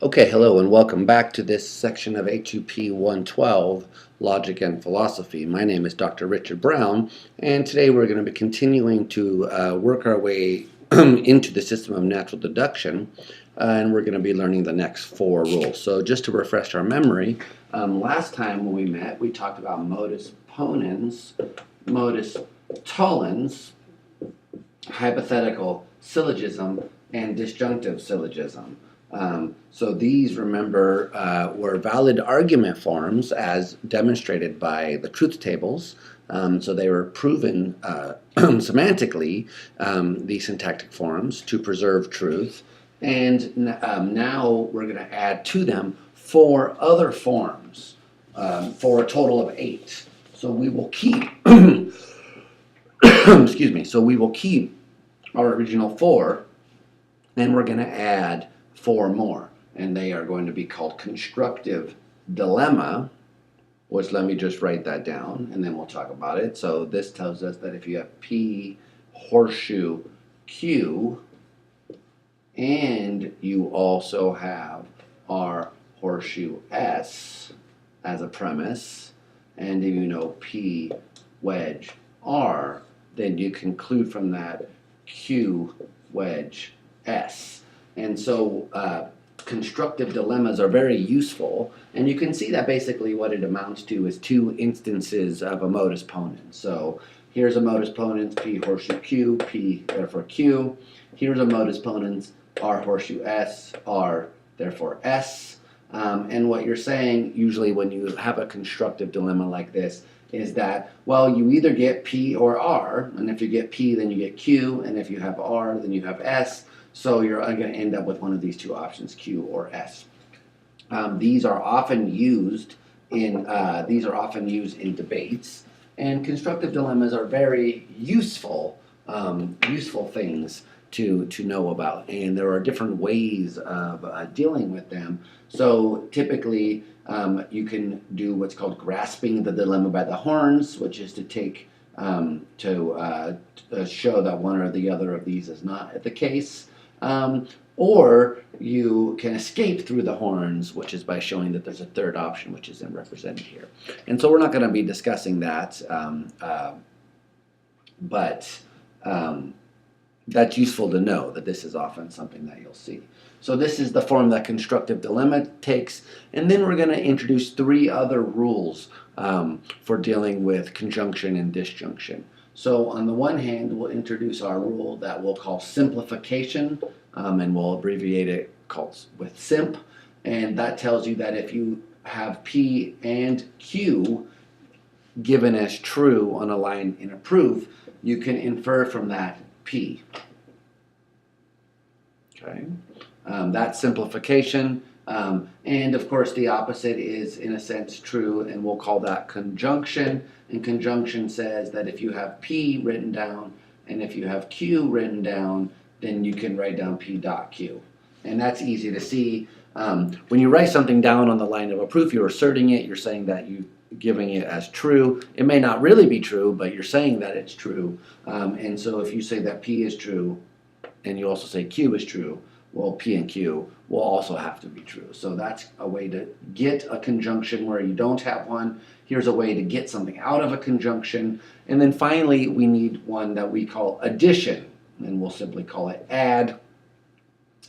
Okay, hello and welcome back to this section of HUP 112, Logic and Philosophy. My name is Dr. Richard Brown, and today we're going to be continuing to work our way into the system of natural deduction, and we're going to be learning the next four rules. So just to refresh our memory, last time when we met, we talked about modus ponens, modus tollens, hypothetical syllogism, and disjunctive syllogism. So these, remember, were valid argument forms as demonstrated by the truth tables. So they were proven semantically, these syntactic forms, to preserve truth. And now we're going to add to them four other forms for a total of 8. So we will keep, excuse me, so we will keep our original 4, and we're going to add 4 more, and they are going to be called constructive dilemma, which, let me just write that down and then we'll talk about it. So this tells us that if you have P horseshoe Q and you also have R horseshoe S as a premise, and if you know P wedge R, then you conclude from that Q wedge S. And so constructive dilemmas are very useful, and you can see that basically what it amounts to is 2 instances of a modus ponens. So here's a modus ponens, P horseshoe Q, P therefore Q. Here's a modus ponens, R horseshoe S, R therefore S. And what you're saying usually when you have a constructive dilemma like this is that, well, you either get P or R, and if you get P then you get Q, and if you have R then you have S. So you're going to end up with one of these 2 options, Q or S. These are often used in debates, and constructive dilemmas are very useful things to know about. And there are different ways of dealing with them. So typically, you can do what's called grasping the dilemma by the horns, which is to take to show that one or the other of these is not the case. Or you can escape through the horns, which is by showing that there's a third option, which isn't represented here. And so we're not going to be discussing that, but that's useful to know that this is often something that you'll see. So this is the form that constructive dilemma takes, and then we're going to introduce 3 other rules for dealing with conjunction and disjunction. So on the one hand, we'll introduce our rule that we'll call simplification, and we'll abbreviate it with simp, and that tells you that if you have P and Q given as true on a line in a proof, you can infer from that P. Okay, that's simplification. And of course the opposite is in a sense true, and we'll call that conjunction. And conjunction says that if you have P written down and if you have Q written down, then you can write down P dot Q. And that's easy to see. When you write something down on the line of a proof, you're asserting it, you're saying that you're giving it as true. It may not really be true, but you're saying that it's true. And so if you say that P is true and you also say Q is true, well, P and Q will also have to be true. So that's a way to get a conjunction where you don't have one. Here's a way to get something out of a conjunction. And then finally, we need one that we call addition, and we'll simply call it add.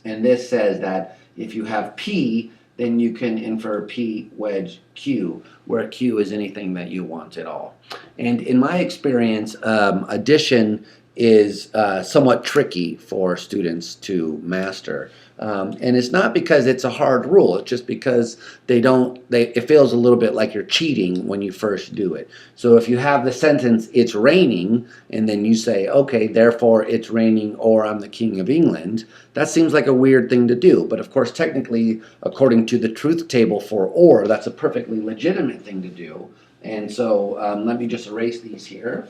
And this says that if you have P, then you can infer P wedge Q, where Q is anything that you want at all. And in my experience, addition is somewhat tricky for students to master. And it's not because it's a hard rule, it's just because it feels a little bit like you're cheating when you first do it. So if you have the sentence, it's raining, and then you say, okay, therefore it's raining, or I'm the King of England, that seems like a weird thing to do. But of course, technically, according to the truth table for or, that's a perfectly legitimate thing to do. And so let me just erase these here.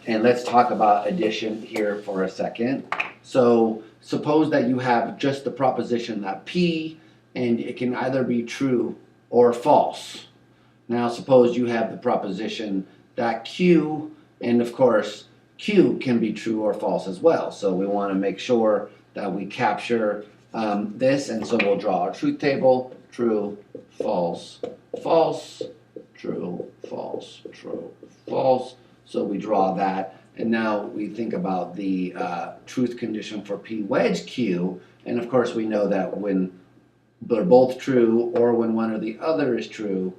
And let's talk about addition here for a second. So suppose that you have just the proposition that P, and it can either be true or false. Now suppose you have the proposition that Q, and of course Q can be true or false as well. So we want to make sure that we capture this, and so we'll draw our truth table: true, false, false, true, false, true, false. So we draw that, and now we think about the truth condition for P wedge Q, and of course we know that when they're both true, or when one or the other is true,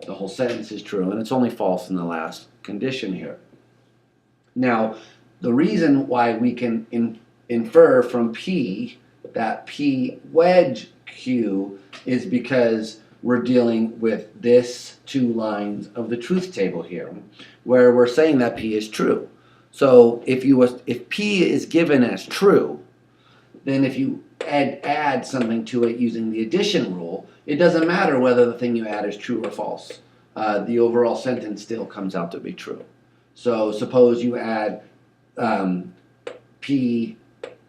the whole sentence is true, and it's only false in the last condition here. Now, the reason why we can infer from P that P wedge Q is because we're dealing with this two lines of the truth table here, where we're saying that P is true. So if P is given as true, then if you add something to it using the addition rule, it doesn't matter whether the thing you add is true or false. The overall sentence still comes out to be true. So suppose you add P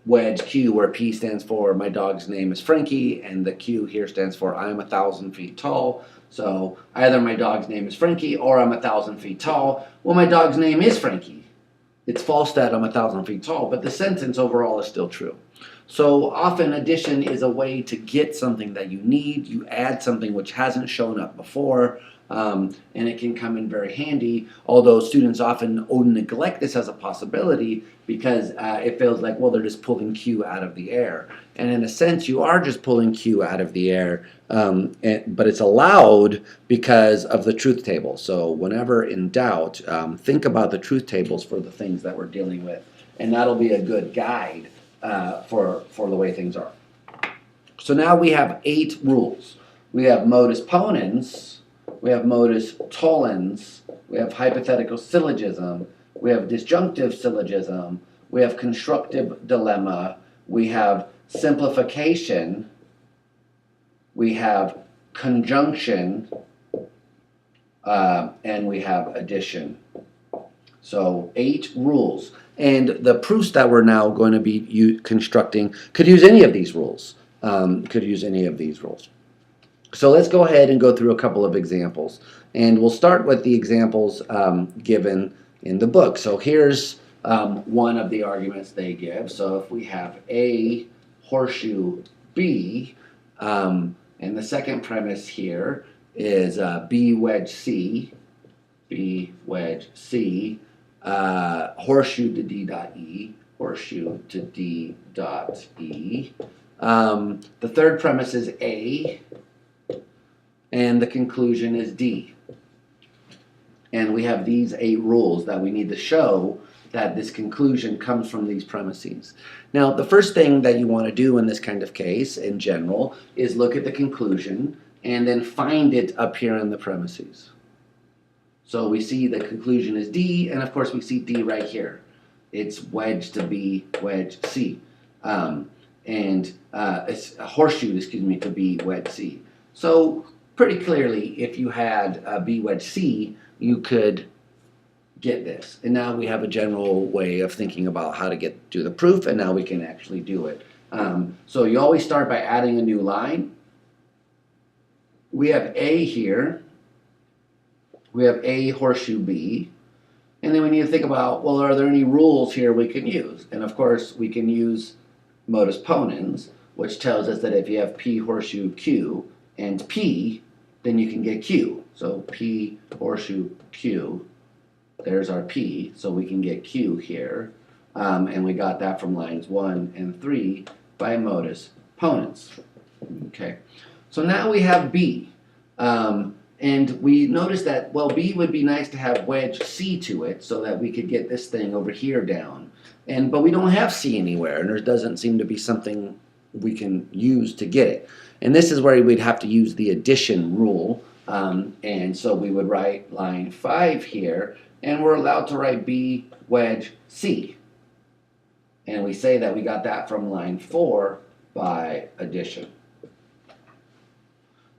wedge Q, where P stands for my dog's name is Frankie, and the Q here stands for I'm 1,000 feet tall. So either my dog's name is Frankie or I'm 1,000 feet tall. Well, my dog's name is Frankie. It's false that I'm 1,000 feet tall, but the sentence overall is still true. So often addition is a way to get something that you need. You add something which hasn't shown up before, and it can come in very handy, although students often neglect this as a possibility because it feels like, well, they're just pulling Q out of the air. And in a sense, you are just pulling Q out of the air, but it's allowed because of the truth table. So whenever in doubt, think about the truth tables for the things that we're dealing with, and that'll be a good guide for the way things are. So now we have 8 rules. We have modus ponens, we have modus tollens, we have hypothetical syllogism, we have disjunctive syllogism, we have constructive dilemma, we have simplification, we have conjunction, and we have addition. So 8 rules. And the proofs that we're now going to be constructing could use any of these rules. So let's go ahead and go through a couple of examples. And we'll start with the examples given in the book. So here's one of the arguments they give. So if we have A horseshoe B, and the second premise here is B wedge C, horseshoe to D dot E, horseshoe to D dot E. The third premise is A, and the conclusion is D. And we have these 8 rules that we need to show that this conclusion comes from these premises. Now, the first thing that you want to do in this kind of case, in general, is look at the conclusion and then find it up here in the premises. So we see the conclusion is D, and of course we see D right here. It's wedge to B, wedge C. It's a horseshoe, to B, wedge C. So pretty clearly, if you had B wedge C, you could get this. And now we have a general way of thinking about how to do the proof, and now we can actually do it. So you always start by adding a new line. We have A here. We have A horseshoe B. And then we need to think about, well, are there any rules here we can use? And of course, we can use modus ponens, which tells us that if you have P horseshoe Q and P, then you can get Q. So P horseshoe Q, there's our P, so we can get Q here. And we got that from lines 1 and 3 by modus ponens. Okay, so now we have B. And we noticed that, well, B would be nice to have wedge C to it so that we could get this thing over here down. But we don't have C anywhere, and there doesn't seem to be something we can use to get it. And this is where we'd have to use the addition rule. And so we would write line 5 here, and we're allowed to write B wedge C. And we say that we got that from line 4 by addition.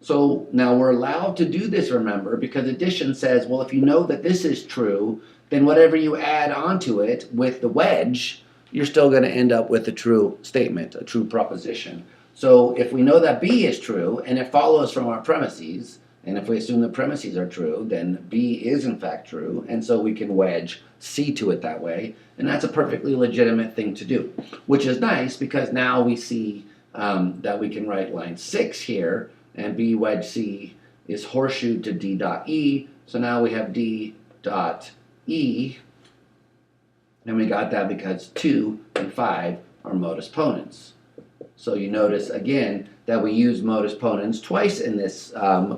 So now we're allowed to do this, remember, because addition says, well, if you know that this is true, then whatever you add onto it with the wedge, you're still going to end up with a true statement, a true proposition. So if we know that B is true, and it follows from our premises, and if we assume the premises are true, then B is in fact true, and so we can wedge C to it that way, and that's a perfectly legitimate thing to do, which is nice because now we see that we can write line 6 here, and B wedge C is horseshoe to D dot E. So now we have D dot E, and we got that because 2 and 5 are modus ponens. So you notice again that we use modus ponens twice in this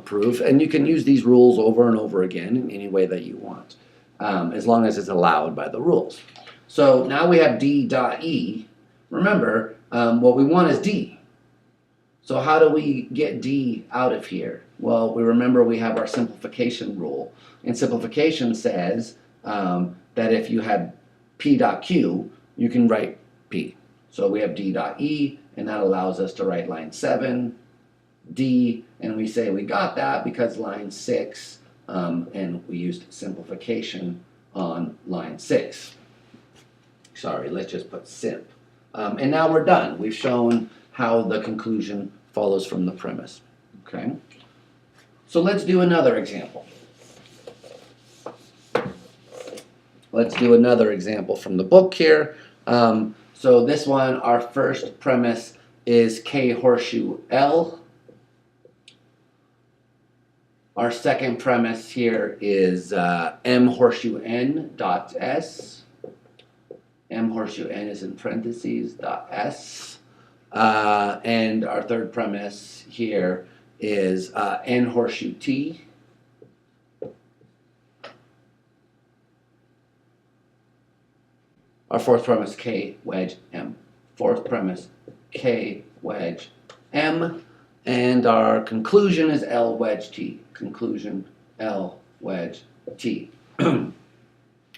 proof, and you can use these rules over and over again in any way that you want, as long as it's allowed by the rules. So now we have D dot E. Remember, what we want is D. So how do we get D out of here? Well, we remember we have our simplification rule, and simplification says that if you have P dot Q, you can write P. So we have D dot E, and that allows us to write line 7, D, and we say we got that because line 6, and we used simplification on line 6. Sorry, let's just put simp. And now we're done. We've shown how the conclusion follows from the premise. Okay? So let's do another example. Let's do another example from the book here. So this one, our first premise is K horseshoe L. Our second premise here is M horseshoe N dot S. M horseshoe N is in parentheses, dot S. And our third premise here is N horseshoe T. Our fourth premise, K wedge M. Fourth premise, K wedge M. And our conclusion is L wedge T. Conclusion, L wedge T.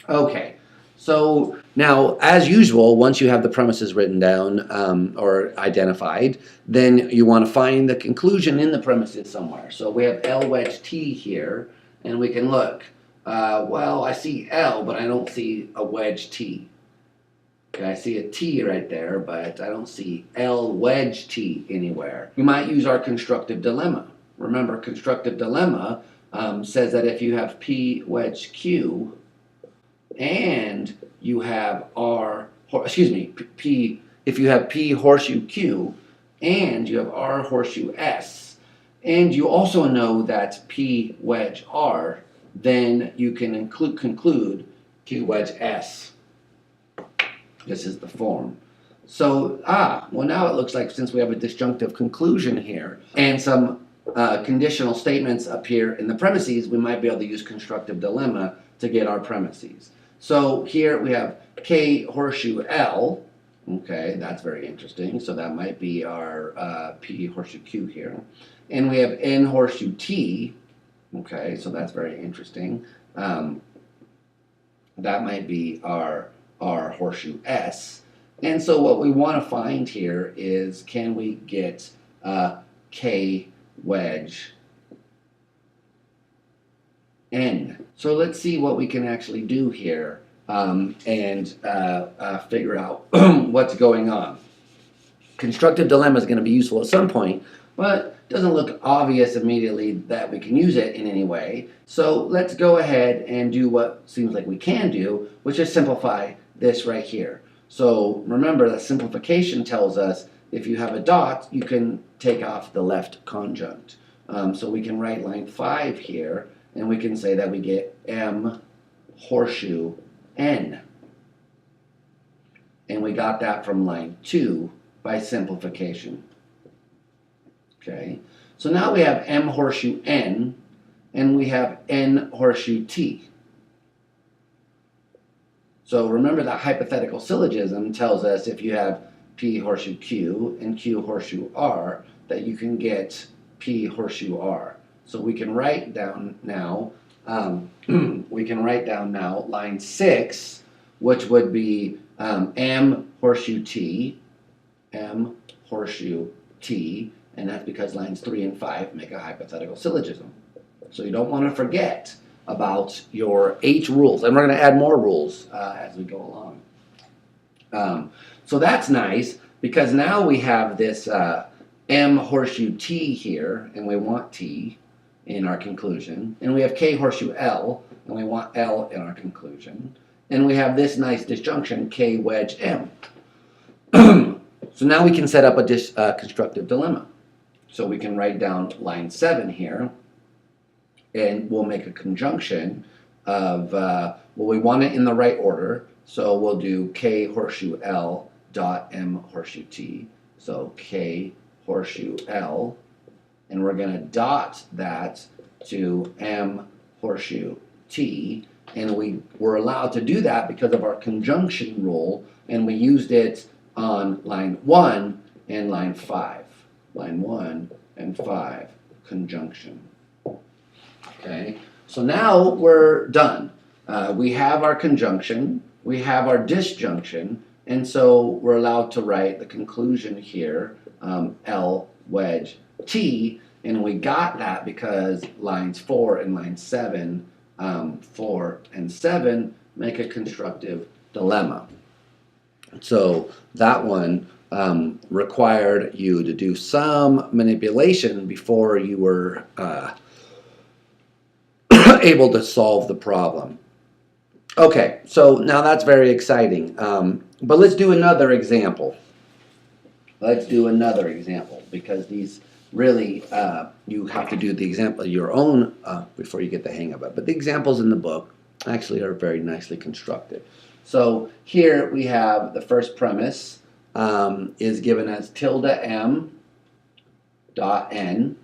Okay, so now, as usual, once you have the premises written down or identified, then you want to find the conclusion in the premises somewhere. So we have L wedge T here, and we can look. Well, I see L, but I don't see a wedge T. Okay, I see a T right there, but I don't see L wedge T anywhere. We might use our constructive dilemma. Remember, constructive dilemma says that if you have P wedge Q and you have if you have P horseshoe Q and you have R horseshoe S, and you also know that P wedge R, then you can conclude Q wedge S. This is the form. So, well now it looks like since we have a disjunctive conclusion here and some conditional statements up here in the premises, we might be able to use constructive dilemma to get our premises. So here we have K horseshoe L. Okay, that's very interesting. So that might be our P horseshoe Q here. And we have N horseshoe T. Okay, so that's very interesting. That might be our horseshoe S. And so what we want to find here is, can we get K wedge N? So let's see what we can actually do here and figure out what's going on. Constructive dilemma is going to be useful at some point, but doesn't look obvious immediately that we can use it in any way. So let's go ahead and do what seems like we can do, which is simplify this right here. So remember that simplification tells us if you have a dot, you can take off the left conjunct. So we can write line 5 here, and we can say that we get M horseshoe N. And we got that from line 2 by simplification. Okay, so now we have M horseshoe N, and we have N horseshoe T. So remember that hypothetical syllogism tells us if you have P horseshoe Q and Q horseshoe R, that you can get P horseshoe R. So we can write down now, line 6, which would be M horseshoe T, M horseshoe T, and that's because lines 3 and 5 make a hypothetical syllogism. So you don't want to forget about your 8 rules, and we're going to add more rules as we go along. So that's nice, because now we have this M horseshoe T here, and we want T in our conclusion, and we have K horseshoe L, and we want L in our conclusion, and we have this nice disjunction K wedge M. So now we can set up a constructive dilemma. So we can write down line 7 here, and we'll make a conjunction of, well, we want it in the right order, so we'll do K horseshoe L dot M horseshoe T. So K horseshoe L, and we're going to dot that to M horseshoe T, and we were allowed to do that because of our conjunction rule, and we used it on line 1 and line 5. Line 1 and 5, conjunction. Okay, so now we're done. We have our conjunction, we have our disjunction, and so we're allowed to write the conclusion here, L wedge T, and we got that because lines 4 and line 7, 4 and 7 make a constructive dilemma. So that one required you to do some manipulation before you were able to solve the problem. Okay, so now that's very exciting. But let's do another example. Let's do another example because these really, you have to do the example your own before you get the hang of it. But the examples in the book actually are very nicely constructed. So here we have the first premise is given as tilde M dot N,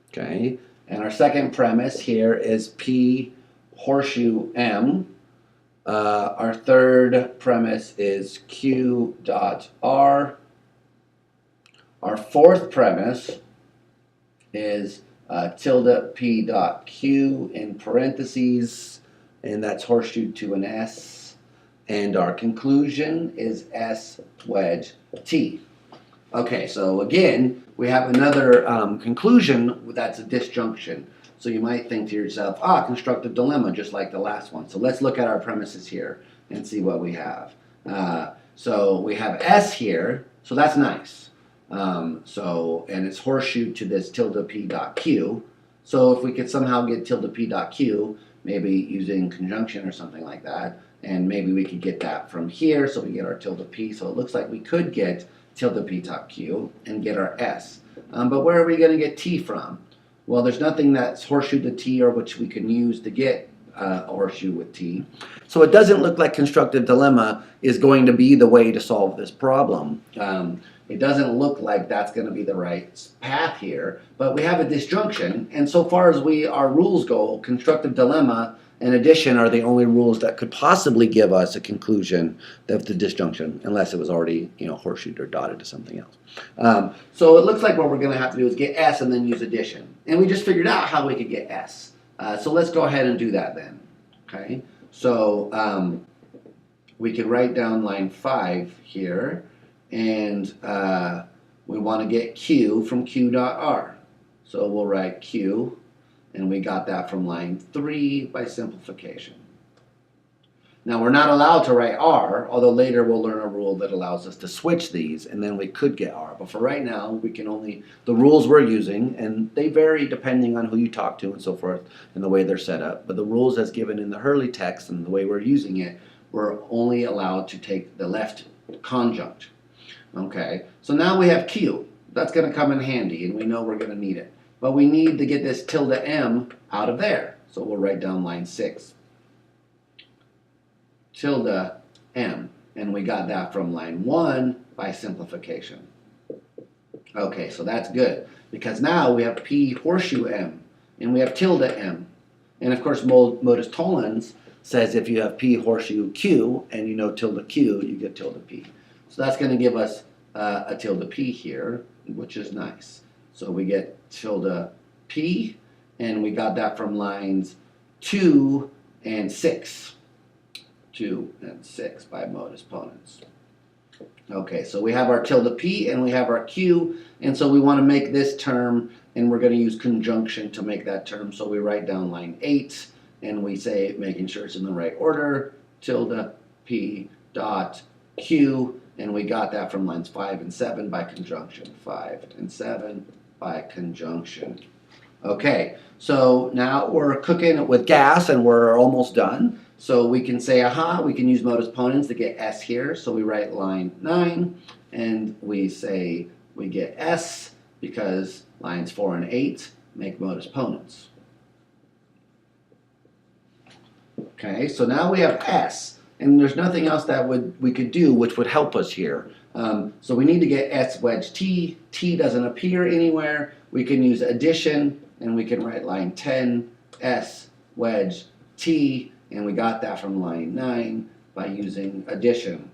okay? And our second premise here is P horseshoe M. Our third premise is Q dot R. Our fourth premise is tilde P dot Q in parentheses, and that's horseshoe to an S. And our conclusion is S wedge T. Okay, so again, we have another conclusion that's a disjunction. So you might think to yourself, constructive dilemma, just like the last one. So let's look at our premises here and see what we have. So we have S here, so that's nice. And it's horseshoe to this tilde P dot Q. So if we could somehow get tilde P dot Q, maybe using conjunction or something like that, and maybe we could get that from here, so we get our tilde P. So it looks like we could get tilde P dot Q and get our S. But where are we going to get T from? Well, there's nothing that's horseshoe to T or which we can use to get a horseshoe with T. So it doesn't look like constructive dilemma is going to be the way to solve this problem. It doesn't look like that's going to be the right path here, but we have a disjunction, and so far as our rules go, constructive dilemma and addition are the only rules that could possibly give us a conclusion of the disjunction, unless it was already, horseshoed or dotted to something else. So it looks like what we're going to have to do is get S and then use addition, and we just figured out how we could get S. So let's go ahead and do that then. Okay, so we can write down line 5 here, and we want to get Q from Q dot R. So we'll write Q, and we got that from line 3 by simplification. Now we're not allowed to write R, although later we'll learn a rule that allows us to switch these, and then we could get R. But for right now, we can only, the rules we're using, and they vary depending on who you talk to and so forth, and the way they're set up. But the rules as given in the Hurley text and the way we're using it, we're only allowed to take the left conjunct. Okay, so now we have Q. That's going to come in handy, and we know we're going to need it. But we need to get this tilde M out of there. So we'll write down line 6. Tilde M. And we got that from line 1 by simplification. Okay, so that's good. Because now we have P horseshoe M. And we have tilde M. And of course, modus tollens says if you have P horseshoe Q and you know tilde Q, you get tilde P. So that's going to give us a tilde P here, which is nice. So we get tilde P, and we got that from lines 2 and 6. 2 and 6 by modus ponens. Okay, so we have our tilde P and we have our Q, and so we want to make this term, and we're going to use conjunction to make that term. So we write down line 8, and we say, making sure it's in the right order, tilde P dot Q, and we got that from lines 5 and 7 by conjunction. 5 and 7 by conjunction. Okay, so now we're cooking with gas and we're almost done. So we can say, we can use modus ponens to get S here. So we write line 9, and we say we get S because lines 4 and 8 make modus ponens. Okay, so now we have S, and there's nothing else that we could do which would help us here. So we need to get S wedge T. T doesn't appear anywhere. We can use addition, and we can write line 10, S wedge T, and we got that from line 9 by using addition.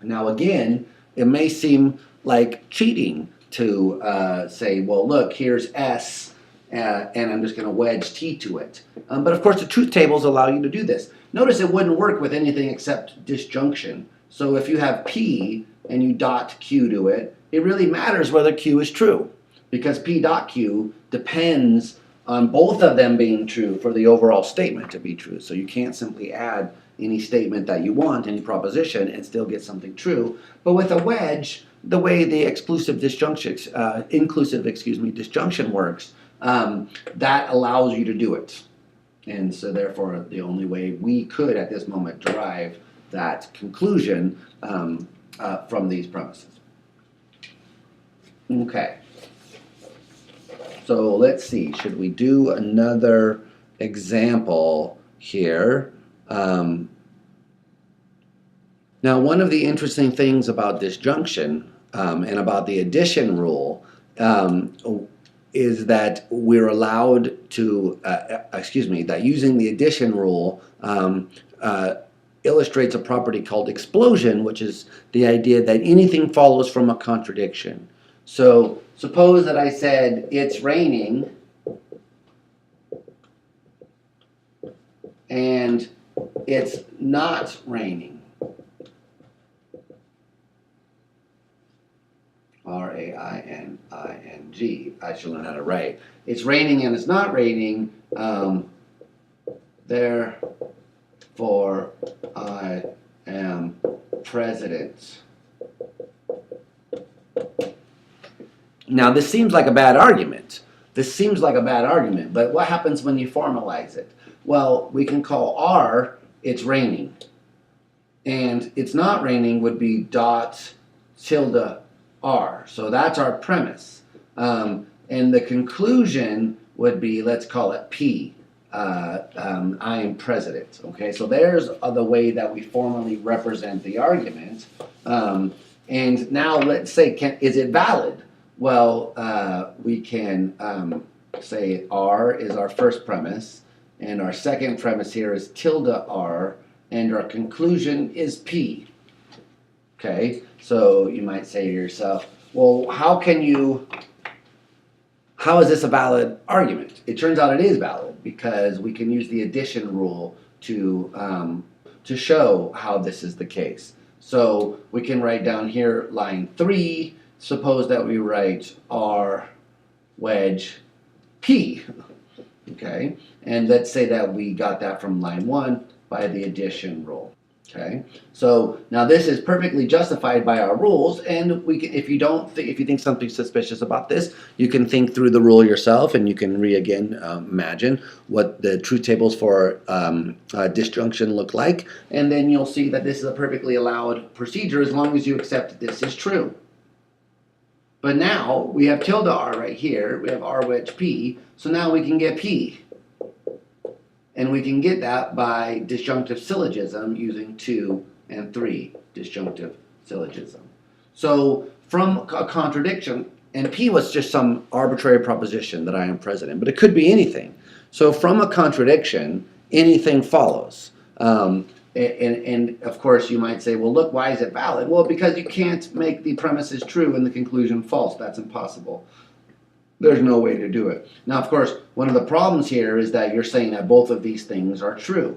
Now again, it may seem like cheating to say, well, look, here's S, and I'm just going to wedge T to it. But of course, the truth tables allow you to do this. Notice it wouldn't work with anything except disjunction. So if you have P and you dot Q to it, it really matters whether Q is true, because P dot Q depends on both of them being true for the overall statement to be true. So you can't simply add any statement that you want, any proposition, and still get something true. But with a wedge, the way the inclusive disjunction works, that allows you to do it. And so therefore, the only way we could at this moment derive that conclusion from these premises. Okay. So let's see, should we do another example here? Now, one of the interesting things about disjunction and about the addition rule is that we're allowed to, that using the addition rule illustrates a property called explosion, which is the idea that anything follows from a contradiction. So suppose that I said it's raining and it's not raining. R-A-I-N-I-N-G. I should learn how to write. It's raining and it's not raining. Therefore, I am president. Now, this seems like a bad argument. But what happens when you formalize it? Well, we can call R, it's raining. And it's not raining would be dot tilde R. So that's our premise. And the conclusion would be, let's call it P. I am president. Okay, so there's the way that we formally represent the argument. And now let's say, is it valid? Well, we can say R is our first premise, and our second premise here is tilde R, and our conclusion is P. Okay, so you might say to yourself, well, how is this a valid argument? It turns out it is valid because we can use the addition rule to show how this is the case. So we can write down here line 3, suppose that we write R wedge P. Okay, and let's say that we got that from line 1 by the addition rule. Okay, so now this is perfectly justified by our rules, and we can, if you think something's suspicious about this, you can think through the rule yourself, and you can imagine what the truth tables for disjunction look like, and then you'll see that this is a perfectly allowed procedure as long as you accept that this is true. But now we have tilde R right here, we have R wedge P, so now we can get P. And we can get that by disjunctive syllogism using 2 and 3 disjunctive syllogism. So from a contradiction, and P was just some arbitrary proposition that I am president, but it could be anything. So from a contradiction, anything follows. And of course you might say, well, look, why is it valid? Well, because you can't make the premises true and the conclusion false. That's impossible. There's no way to do it. Now, of course, one of the problems here is that you're saying that both of these things are true.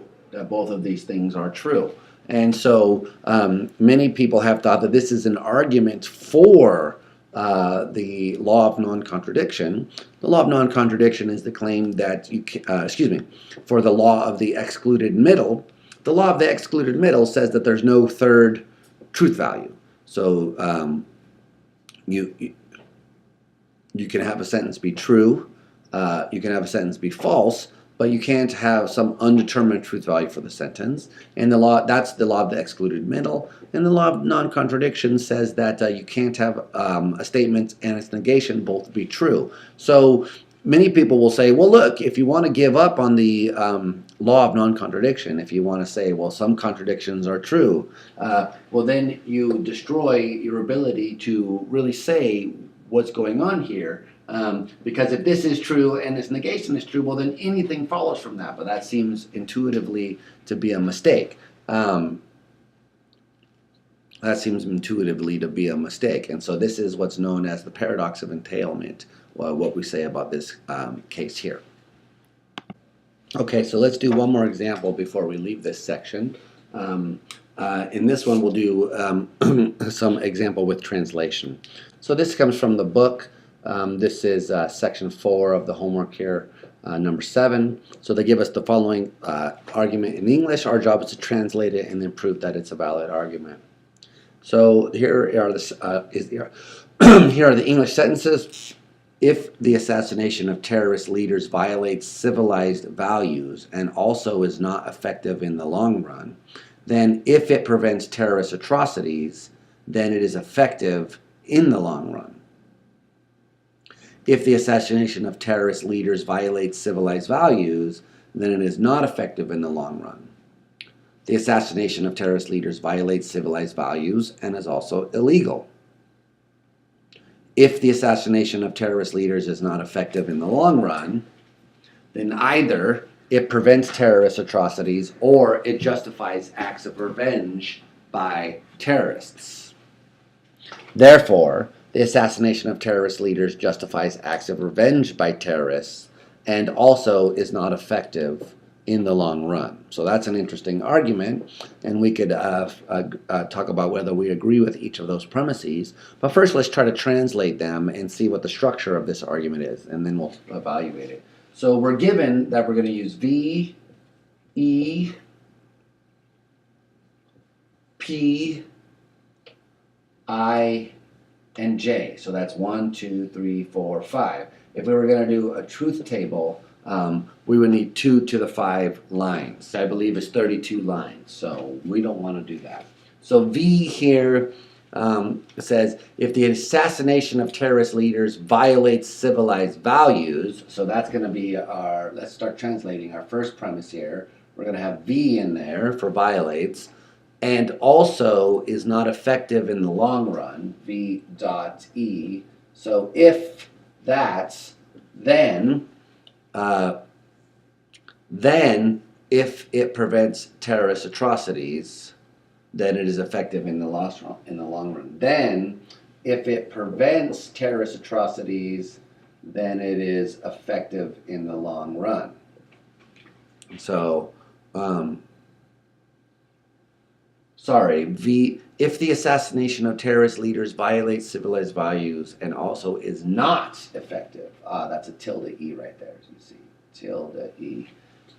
And so many people have thought that this is an argument for the law of non-contradiction. The law of non-contradiction is the claim that for the law of the excluded middle. The law of the excluded middle says that there's no third truth value. So you can have a sentence be true, you can have a sentence be false, but you can't have some undetermined truth value for the sentence. And the law, that's the law of the excluded middle. And the law of non-contradiction says that you can't have a statement and its negation both be true. So many people will say, well, look, if you want to give up on the law of non-contradiction, if you want to say, well, some contradictions are true, well, then you destroy your ability to really say what's going on here. Because if this is true and this negation is true, well, then anything follows from that. But that seems intuitively to be a mistake. And so this is what's known as the paradox of entailment, what we say about this case here. Okay, so let's do one more example before we leave this section. In this one, we'll do some example with translation. So this comes from the book. This is section 4 of the homework here, number 7. So they give us the following argument in English. Our job is to translate it and then prove that it's a valid argument. So here are here are the English sentences. If the assassination of terrorist leaders violates civilized values and also is not effective in the long run, then if it prevents terrorist atrocities, then it is effective in the long run. If the assassination of terrorist leaders violates civilized values, then it is not effective in the long run. The assassination of terrorist leaders violates civilized values and is also illegal. If the assassination of terrorist leaders is not effective in the long run, then either it prevents terrorist atrocities or it justifies acts of revenge by terrorists. Therefore, the assassination of terrorist leaders justifies acts of revenge by terrorists and also is not effective in the long run. So that's an interesting argument, and we could talk about whether we agree with each of those premises. But first, let's try to translate them and see what the structure of this argument is, and then we'll evaluate it. So we're given that we're going to use V, E, P, I, and J. So that's 1, 2, 3, 4, 5. If we were going to do a truth table, we would need 2 to the 5 lines. I believe it's 32 lines, so we don't want to do that. So V here says, if the assassination of terrorist leaders violates civilized values, so that's going to be our, let's start translating our first premise here. We're going to have V in there for violates, and also is not effective in the long run, V dot E. So if that's, then if it prevents terrorist atrocities, then it is effective in the long run. Then, if it prevents terrorist atrocities, then it is effective in the long run. So, if the assassination of terrorist leaders violates civilized values and also is not effective, that's a tilde E right there, as you see, tilde E.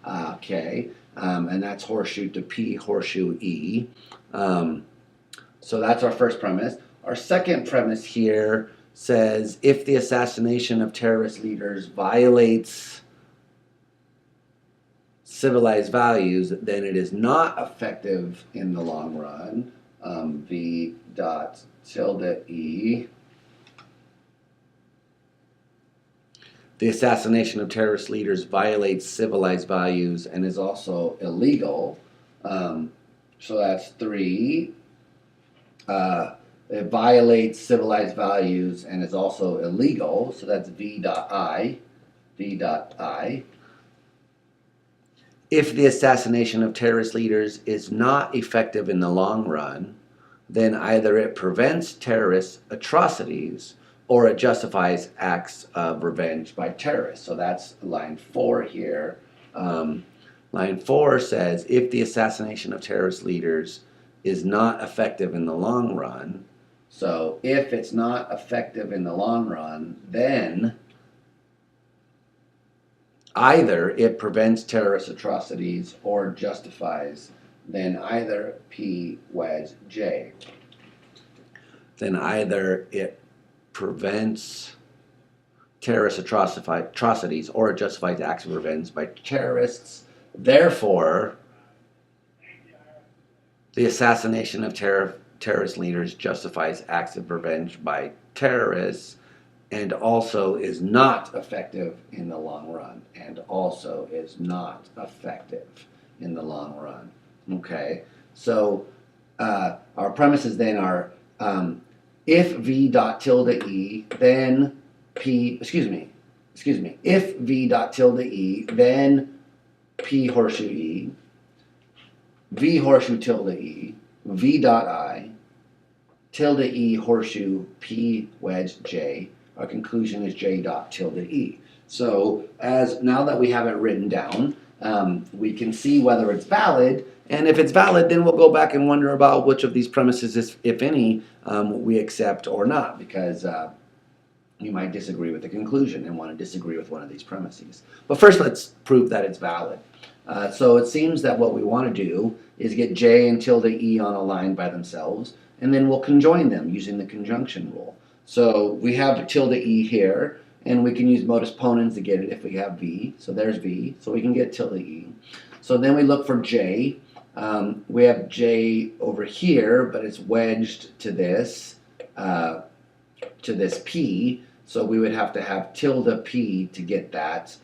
Okay, and that's horseshoe to P, horseshoe E. So that's our first premise. Our second premise here says, if the assassination of terrorist leaders violates civilized values, then it is not effective in the long run. V dot tilde E. The assassination of terrorist leaders violates civilized values and is also illegal. So that's 3. It violates civilized values and is also illegal. So that's V dot I. V dot I. If the assassination of terrorist leaders is not effective in the long run, then either it prevents terrorist atrocities or it justifies acts of revenge by terrorists. So that's line 4 here. Line 4 says, if the assassination of terrorist leaders is not effective in the long run, so if it's not effective in the long run, then either it prevents terrorist atrocities or justifies, then either P wedge J. Then either it prevents terrorist atrocities or it justifies acts of revenge by terrorists. Therefore, the assassination of terrorist leaders justifies acts of revenge by terrorists and also is not effective in the long run. And also is not effective in the long run. Okay, so our premises then are if v dot tilde e, then p, if v dot tilde e, then p horseshoe e, v horseshoe tilde e, v dot I, tilde e horseshoe p wedge j. Our conclusion is j dot tilde e. So now that we have it written down, we can see whether it's valid, and if it's valid, then we'll go back and wonder about which of these premises, if any, we accept or not, because you might disagree with the conclusion and want to disagree with one of these premises. But first, let's prove that it's valid. So it seems that what we want to do is get j and tilde e on a line by themselves, and then we'll conjoin them using the conjunction rule. So we have tilde e here, and we can use modus ponens to get it if we have v. So there's v, so we can get tilde e. So then we look for j. We have j over here, but it's wedged to this p. So we would have to have tilde p to get that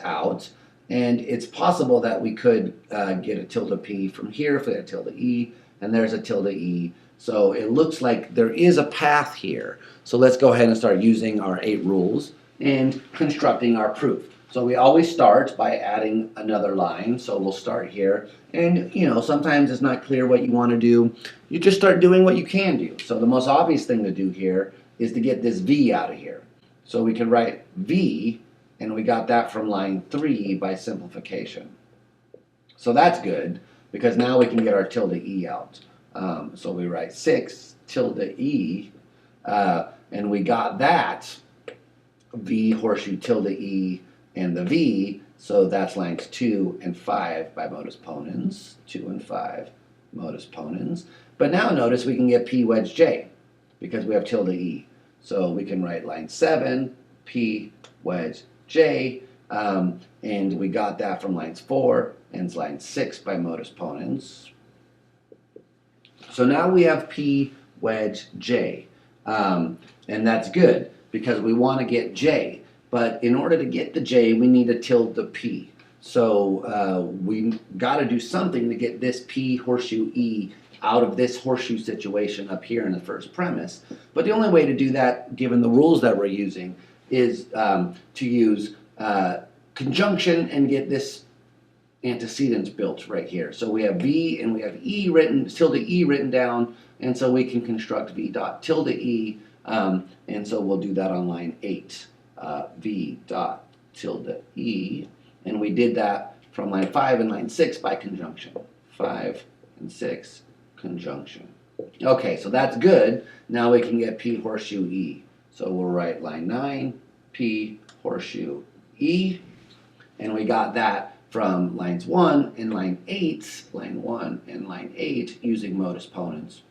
out. And it's possible that we could get a tilde p from here if we had tilde e, and there's a tilde e. So it looks like there is a path here. So let's go ahead and start using our 8 rules and constructing our proof. So we always start by adding another line. So we'll start here. And sometimes it's not clear what you want to do. You just start doing what you can do. So the most obvious thing to do here is to get this v out of here. So we can write v, and we got that from line 3 by simplification. So that's good, because now we can get our tilde e out. So we write 6 tilde e, and we got that v horseshoe tilde e and the v, so that's lines 2 and 5 by modus ponens, 2 and 5 modus ponens. But now notice we can get p wedge j, because we have tilde e. So we can write line 7, p wedge j, and we got that from lines 4 and line 6 by modus ponens. So now we have p wedge j, and that's good because we want to get j. But in order to get the j, we need a tilde p. So we got to do something to get this p horseshoe e out of this horseshoe situation up here in the first premise. But the only way to do that, given the rules that we're using, is to use conjunction and get this antecedents built right here. So we have v and we have e written, tilde e written down, and so we can construct v dot tilde e, and so we'll do that on line 8, v dot tilde e, and we did that from line 5 and line 6 by conjunction. 5 and 6 conjunction. Okay, so that's good. Now we can get p horseshoe e. So we'll write line 9, p horseshoe e, and we got that from lines 1 and line 8, line 1 and line 8, using modus ponens.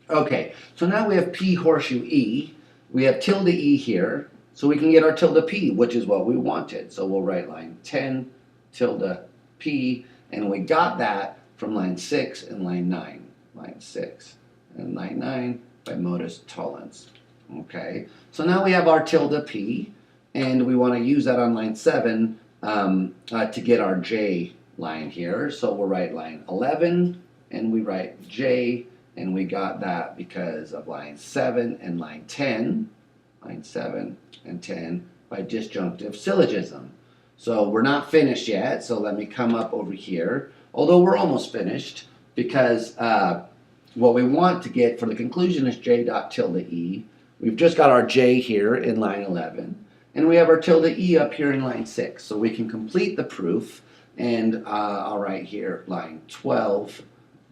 Okay, so now we have p horseshoe e, we have tilde e here, so we can get our tilde p, which is what we wanted. So we'll write line 10, tilde p, and we got that from line 6 and line 9, line 6 and line 9 by modus tollens. Okay, so now we have our tilde p, and we want to use that on line 7 to get our j line here. So we'll write line 11, and we write j, and we got that because of line 7 and line 10, line 7 and 10 by disjunctive syllogism. So we're not finished yet, so let me come up over here, although we're almost finished, because what we want to get for the conclusion is j dot tilde e. We've just got our j here in line 11, and we have our tilde e up here in line 6. So we can complete the proof, and I'll write here line 12,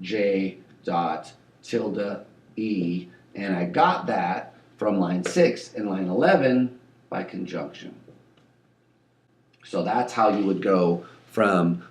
j dot tilde e, and I got that from line 6 and line 11 by conjunction. So that's how you would go from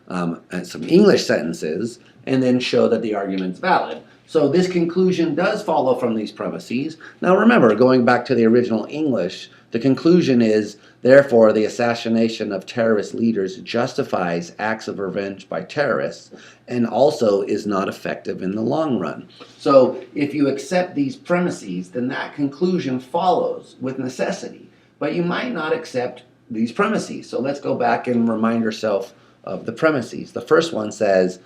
some English sentences and then show that the argument's valid. So this conclusion does follow from these premises. Now remember, going back to the original English, the conclusion is, therefore, the assassination of terrorist leaders justifies acts of revenge by terrorists and also is not effective in the long run. So if you accept these premises, then that conclusion follows with necessity. But you might not accept these premises. So let's go back and remind ourselves of the premises. The first one says,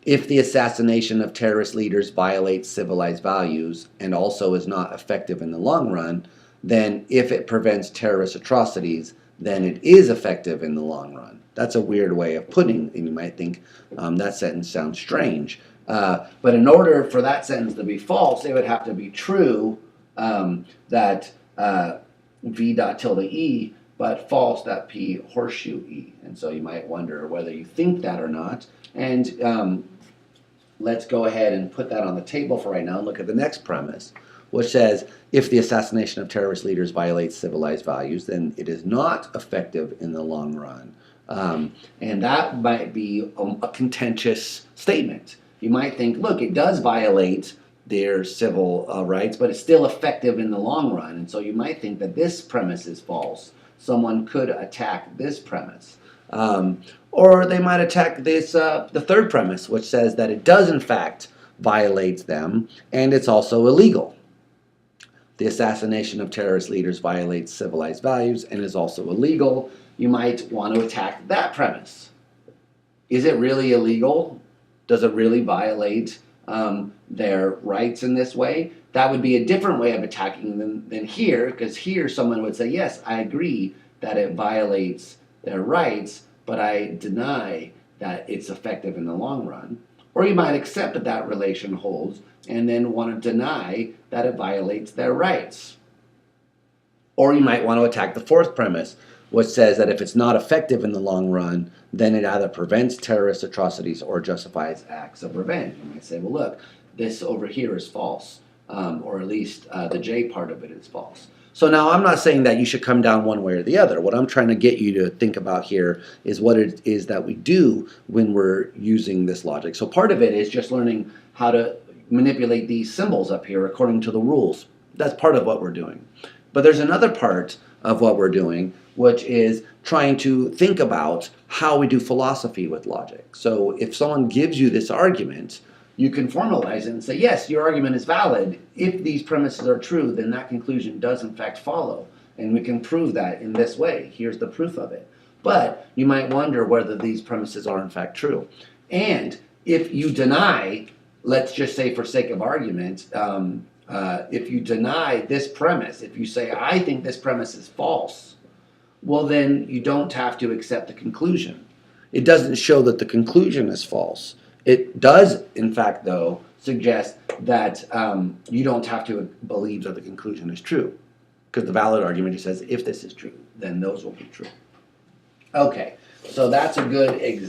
if the assassination of terrorist leaders violates civilized values and also is not effective in the long run, then if it prevents terrorist atrocities, then it is effective in the long run. That's a weird way of putting it, and you might think that sentence sounds strange. But in order for that sentence to be false, it would have to be true that V dot tilde E, but false that P horseshoe E. And so you might wonder whether you think that or not. And let's go ahead and put that on the table for right now and look at the next premise, which says, if the assassination of terrorist leaders violates civilized values, then it is not effective in the long run. And that might be a contentious statement. You might think, look, it does violate their civil rights, but it's still effective in the long run. And so you might think that this premise is false. Someone could attack this premise. Or they might attack this, the third premise, which says that it does in fact violate them, and it's also illegal. The assassination of terrorist leaders violates civilized values and is also illegal. You might want to attack that premise. Is it really illegal? Does it really violate their rights in this way? That would be a different way of attacking them than here, because here someone would say, yes, I agree that it violates their rights, but I deny that it's effective in the long run. Or you might accept that that relation holds and then want to deny that it violates their rights. Or you might want to attack the fourth premise, which says that if it's not effective in the long run, then it either prevents terrorist atrocities or justifies acts of revenge. You might say, well, look, this over here is false, or at least the J part of it is false. So now I'm not saying that you should come down one way or the other. What I'm trying to get you to think about here is what it is that we do when we're using this logic. So part of it is just learning how to manipulate these symbols up here according to the rules. That's part of what we're doing. But there's another part of what we're doing, which is trying to think about how we do philosophy with logic. So if someone gives you this argument, you can formalize it and say, yes, your argument is valid. If these premises are true, then that conclusion does in fact follow. And we can prove that in this way. Here's the proof of it. But you might wonder whether these premises are in fact true. And if you deny, let's just say for sake of argument, if you deny this premise, if you say, I think this premise is false, well then you don't have to accept the conclusion. It doesn't show that the conclusion is false. It does, in fact, though, suggest that you don't have to believe that the conclusion is true. Because the valid argument just says, if this is true, then those will be true. Okay, so that's a good example.